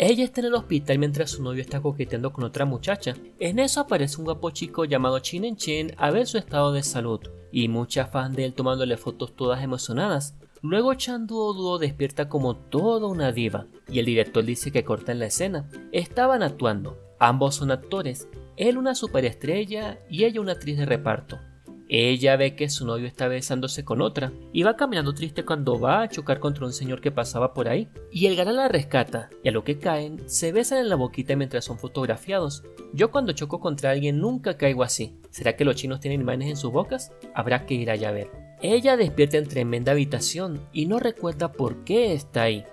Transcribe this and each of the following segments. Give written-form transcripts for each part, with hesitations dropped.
Ella está en el hospital mientras su novio está coqueteando con otra muchacha. En eso aparece un guapo chico llamado Chin Chen a ver su estado de salud, y muchas fans de él tomándole fotos todas emocionadas. Luego Chan Duo Duo despierta como toda una diva, y el director dice que cortan la escena. Estaban actuando, ambos son actores, él una superestrella y ella una actriz de reparto. Ella ve que su novio está besándose con otra y va caminando triste cuando va a chocar contra un señor que pasaba por ahí, y el galán la rescata y a lo que caen se besan en la boquita mientras son fotografiados. Yo cuando choco contra alguien nunca caigo así. ¿Será que los chinos tienen imanes en sus bocas? Habrá que ir allá a ver. Ella despierta en tremenda habitación y no recuerda por qué está ahí.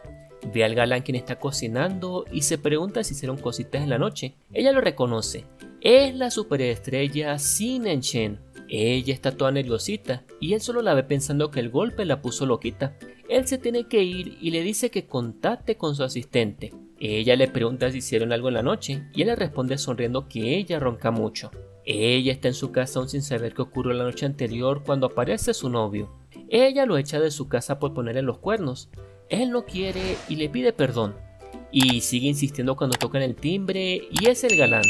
Ve al galán quien está cocinando y se pregunta si hicieron cositas en la noche. Ella lo reconoce. Es la superestrella Chin Chen. Ella está toda nerviosita y él solo la ve pensando que el golpe la puso loquita. Él se tiene que ir y le dice que contacte con su asistente. Ella le pregunta si hicieron algo en la noche y él le responde sonriendo que ella ronca mucho. Ella está en su casa aún sin saber qué ocurrió la noche anterior cuando aparece su novio. Ella lo echa de su casa por ponerle los cuernos. Él no quiere y le pide perdón. Y sigue insistiendo cuando tocan el timbre y es el galán.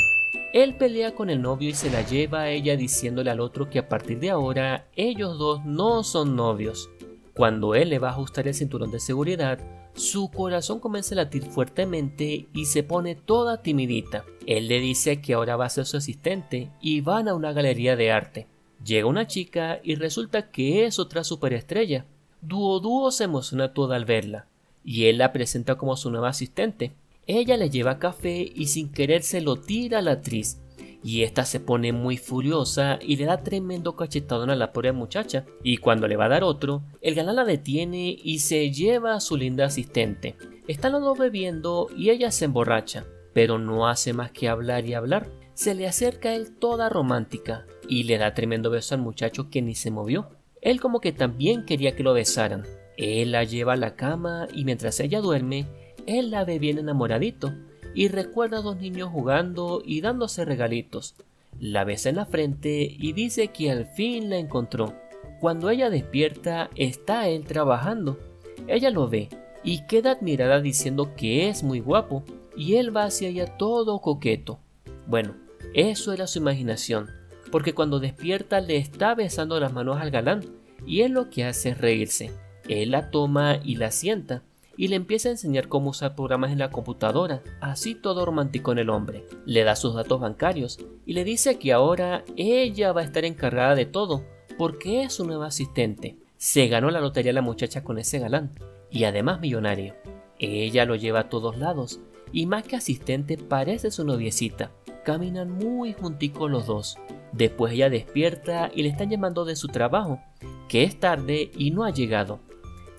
Él pelea con el novio y se la lleva a ella diciéndole al otro que a partir de ahora ellos dos no son novios. Cuando él le va a ajustar el cinturón de seguridad, su corazón comienza a latir fuertemente y se pone toda timidita. Él le dice que ahora va a ser su asistente y van a una galería de arte. Llega una chica y resulta que es otra superestrella. Duo Duo se emociona toda al verla y él la presenta como su nueva asistente. Ella le lleva café y sin querer se lo tira a la actriz, y esta se pone muy furiosa y le da tremendo cachetadón a la pobre muchacha, y cuando le va a dar otro, el galán la detiene y se lleva a su linda asistente. Están los dos bebiendo y ella se emborracha, pero no hace más que hablar y hablar. Se le acerca a él toda romántica y le da tremendo beso al muchacho que ni se movió. Él como que también quería que lo besaran. Él la lleva a la cama y mientras ella duerme, él la ve bien enamoradito y recuerda a dos niños jugando y dándose regalitos. La besa en la frente y dice que al fin la encontró. Cuando ella despierta, está él trabajando. Ella lo ve y queda admirada diciendo que es muy guapo y él va hacia ella todo coqueto. Bueno, eso era su imaginación, porque cuando despierta le está besando las manos al galán y él lo que hace es reírse. Él la toma y la sienta y le empieza a enseñar cómo usar programas en la computadora, así todo romántico en el hombre. Le da sus datos bancarios y le dice que ahora ella va a estar encargada de todo porque es su nueva asistente. Se ganó la lotería la muchacha con ese galán y además millonario. Ella lo lleva a todos lados y más que asistente parece su noviecita. Caminan muy junticos los dos. Después ella despierta y le están llamando de su trabajo, que es tarde y no ha llegado.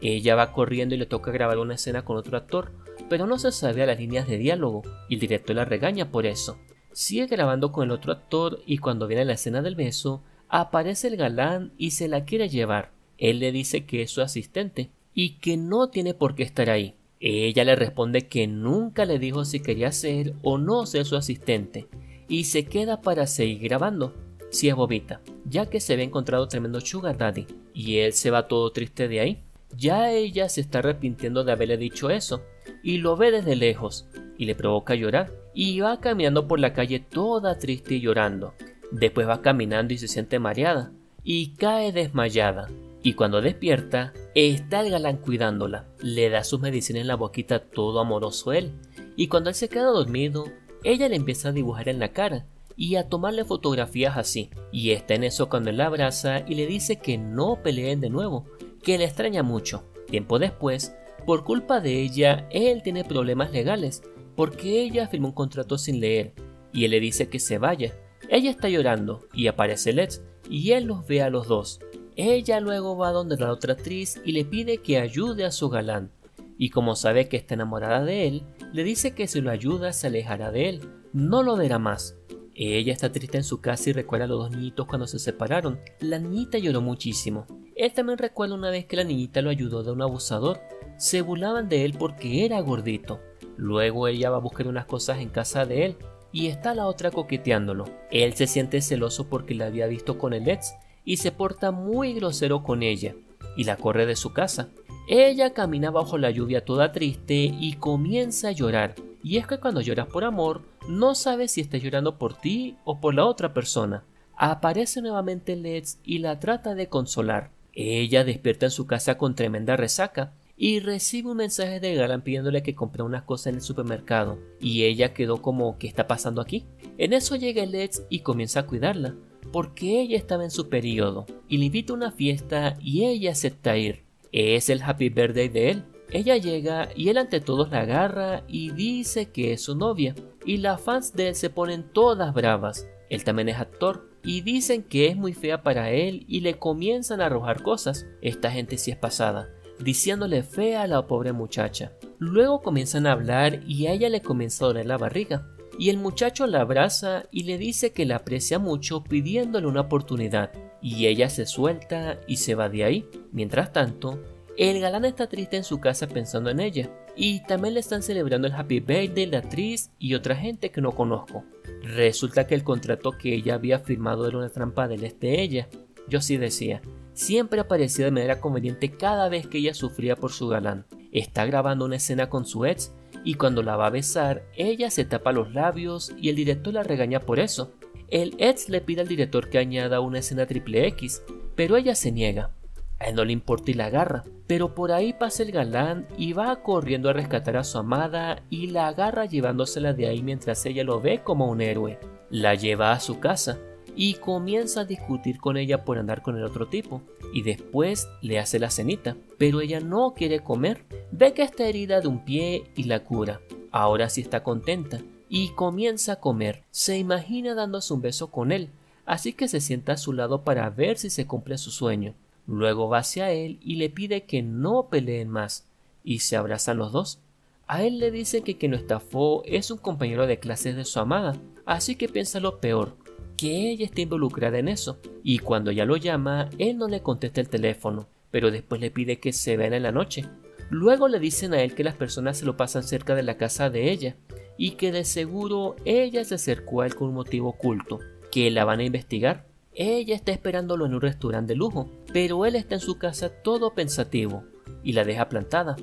Ella va corriendo y le toca grabar una escena con otro actor, pero no se sabe las líneas de diálogo y el director la regaña por eso. Sigue grabando con el otro actor y cuando viene la escena del beso, aparece el galán y se la quiere llevar. Él le dice que es su asistente y que no tiene por qué estar ahí. Ella le responde que nunca le dijo si quería ser o no ser su asistente y se queda para seguir grabando. Si es bobita, ya que se había encontrado tremendo sugar daddy y él se va todo triste de ahí. Ya ella se está arrepintiendo de haberle dicho eso y lo ve desde lejos y le provoca llorar y va caminando por la calle toda triste y llorando. Después va caminando y se siente mareada y cae desmayada y cuando despierta está el galán cuidándola. Le da sus medicinas en la boquita todo amoroso él y cuando él se queda dormido ella le empieza a dibujar en la cara y a tomarle fotografías así y está en eso cuando él la abraza y le dice que no peleen de nuevo, que le extraña mucho. Tiempo después, por culpa de ella, él tiene problemas legales, porque ella firmó un contrato sin leer, y él le dice que se vaya. Ella está llorando, y aparece Let's, y él los ve a los dos. Ella luego va donde la otra actriz y le pide que ayude a su galán, y como sabe que está enamorada de él, le dice que si lo ayuda se alejará de él, no lo verá más. Ella está triste en su casa y recuerda a los dos niñitos cuando se separaron. La niñita lloró muchísimo. Él también recuerda una vez que la niñita lo ayudó de un abusador. Se burlaban de él porque era gordito. Luego ella va a buscar unas cosas en casa de él y está la otra coqueteándolo. Él se siente celoso porque la había visto con el ex y se porta muy grosero con ella y la corre de su casa. Ella camina bajo la lluvia toda triste y comienza a llorar y es que cuando lloras por amor, no sabes si estás llorando por ti o por la otra persona. Aparece nuevamente Letts y la trata de consolar. Ella despierta en su casa con tremenda resaca y recibe un mensaje de Galan pidiéndole que compre unas cosas en el supermercado, y ella quedó como ¿qué está pasando aquí? En eso llega Letts y comienza a cuidarla, porque ella estaba en su periodo, y le invita a una fiesta y ella acepta ir. Es el happy birthday de él. Ella llega y él ante todos la agarra y dice que es su novia, y las fans de él se ponen todas bravas. Él también es actor y dicen que es muy fea para él y le comienzan a arrojar cosas. Esta gente sí es pasada, diciéndole fea a la pobre muchacha. Luego comienzan a hablar y a ella le comienza a doler la barriga, y el muchacho la abraza y le dice que la aprecia mucho pidiéndole una oportunidad, y ella se suelta y se va de ahí. Mientras tanto, el galán está triste en su casa pensando en ella, y también le están celebrando el happy birthday la actriz y otra gente que no conozco. Resulta que el contrato que ella había firmado era una trampa de ella. Yo sí decía, siempre aparecía de manera conveniente cada vez que ella sufría por su galán. Está grabando una escena con su ex y cuando la va a besar, ella se tapa los labios y el director la regaña por eso. El ex le pide al director que añada una escena XXX, pero ella se niega. A él no le importa y la agarra, pero por ahí pasa el galán y va corriendo a rescatar a su amada y la agarra llevándosela de ahí mientras ella lo ve como un héroe. La lleva a su casa y comienza a discutir con ella por andar con el otro tipo, y después le hace la cenita, pero ella no quiere comer. Ve que está herida de un pie y la cura. Ahora sí está contenta y comienza a comer. Se imagina dándose un beso con él, así que se sienta a su lado para ver si se cumple su sueño. Luego va hacia él y le pide que no peleen más, y se abrazan los dos. A él le dice que quien lo estafó es un compañero de clases de su amada, así que piensa lo peor, que ella está involucrada en eso, y cuando ella lo llama, él no le contesta el teléfono, pero después le pide que se vean en la noche. Luego le dicen a él que las personas se lo pasan cerca de la casa de ella, y que de seguro ella se acercó a él con un motivo oculto, que la van a investigar. Ella está esperándolo en un restaurante de lujo, pero él está en su casa todo pensativo, y la deja plantada.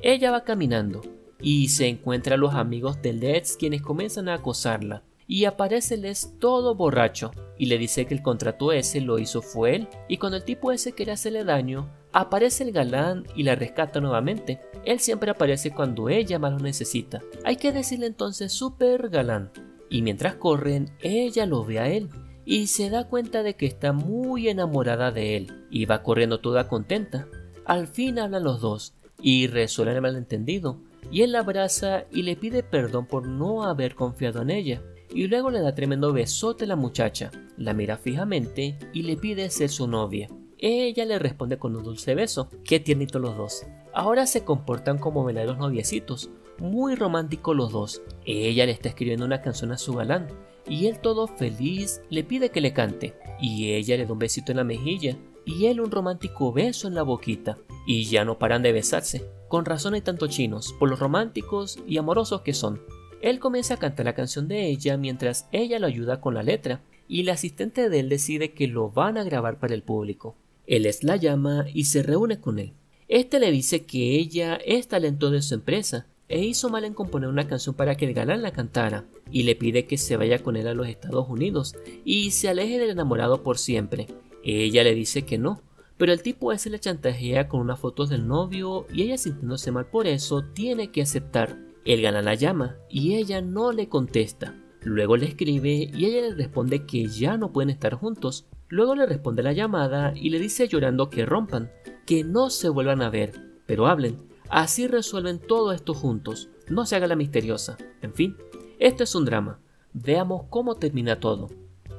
Ella va caminando, y se encuentra a los amigos de Letts quienes comienzan a acosarla, y aparece Letts todo borracho, y le dice que el contrato ese lo hizo fue él, y cuando el tipo ese quiere hacerle daño, aparece el galán y la rescata nuevamente. Él siempre aparece cuando ella más lo necesita. Hay que decirle entonces super galán. Y mientras corren, ella lo ve a él, y se da cuenta de que está muy enamorada de él, y va corriendo toda contenta. Al fin hablan los dos, y resuelven el malentendido, y él la abraza y le pide perdón por no haber confiado en ella, y luego le da tremendo besote a la muchacha, la mira fijamente y le pide ser su novia. Ella le responde con un dulce beso. Qué tiernitos los dos. Ahora se comportan como verdaderos noviecitos, muy románticos los dos. Ella le está escribiendo una canción a su galán, y él todo feliz le pide que le cante, y ella le da un besito en la mejilla, y él un romántico beso en la boquita, y ya no paran de besarse. Con razón hay tantos chinos, por los románticos y amorosos que son. Él comienza a cantar la canción de ella mientras ella lo ayuda con la letra, y la asistente de él decide que lo van a grabar para el público. Él la llama y se reúne con él. Este le dice que ella es talento de su empresa e hizo mal en componer una canción para que el galán la cantara, y le pide que se vaya con él a los Estados Unidos y se aleje del enamorado por siempre. Ella le dice que no, pero el tipo ese le chantajea con unas fotos del novio y ella, sintiéndose mal por eso, tiene que aceptar. El galán la llama y ella no le contesta. Luego le escribe y ella le responde que ya no pueden estar juntos. Luego le responde la llamada y le dice llorando que rompan, que no se vuelvan a ver, pero hablen. Así resuelven todo esto juntos. No se haga la misteriosa. En fin, esto es un drama. Veamos cómo termina todo.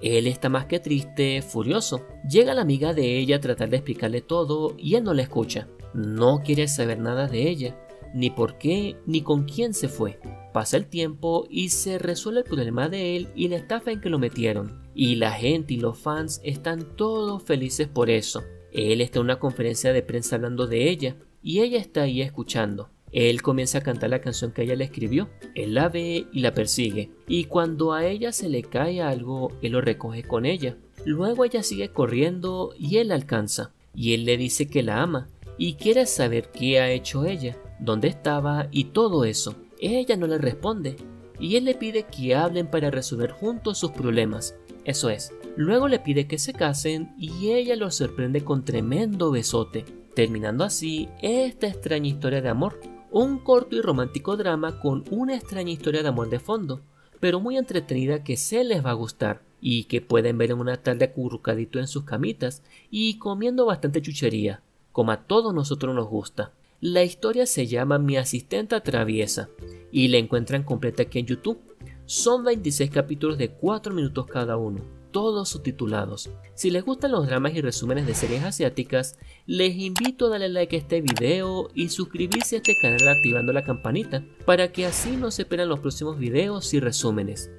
Él está más que triste, furioso. Llega la amiga de ella a tratar de explicarle todo y él no la escucha. No quiere saber nada de ella, ni por qué, ni con quién se fue. Pasa el tiempo y se resuelve el problema de él y la estafa en que lo metieron. Y la gente y los fans están todos felices por eso. Él está en una conferencia de prensa hablando de ella y ella está ahí escuchando. Él comienza a cantar la canción que ella le escribió. Él la ve y la persigue, y cuando a ella se le cae algo, él lo recoge con ella. Luego ella sigue corriendo y él la alcanza, y él le dice que la ama y quiere saber qué ha hecho ella, dónde estaba y todo eso. ella no le responde y él le pide que hablen para resolver juntos sus problemas. Eso es, luego le pide que se casen y ella lo sorprende con tremendo besote, terminando así esta extraña historia de amor. Un corto y romántico drama con una extraña historia de amor de fondo, pero muy entretenida que se les va a gustar y que pueden ver en una tarde acurrucadito en sus camitas y comiendo bastante chuchería, como a todos nosotros nos gusta. La historia se llama Mi asistenta traviesa y la encuentran completa aquí en YouTube. Son 26 capítulos de 4 minutos cada uno, todos subtitulados. Si les gustan los dramas y resúmenes de series asiáticas, les invito a darle like a este video y suscribirse a este canal activando la campanita para que así no se pierdan los próximos videos y resúmenes.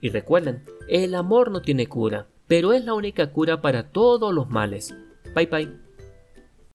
Y recuerden, el amor no tiene cura, pero es la única cura para todos los males. Bye bye.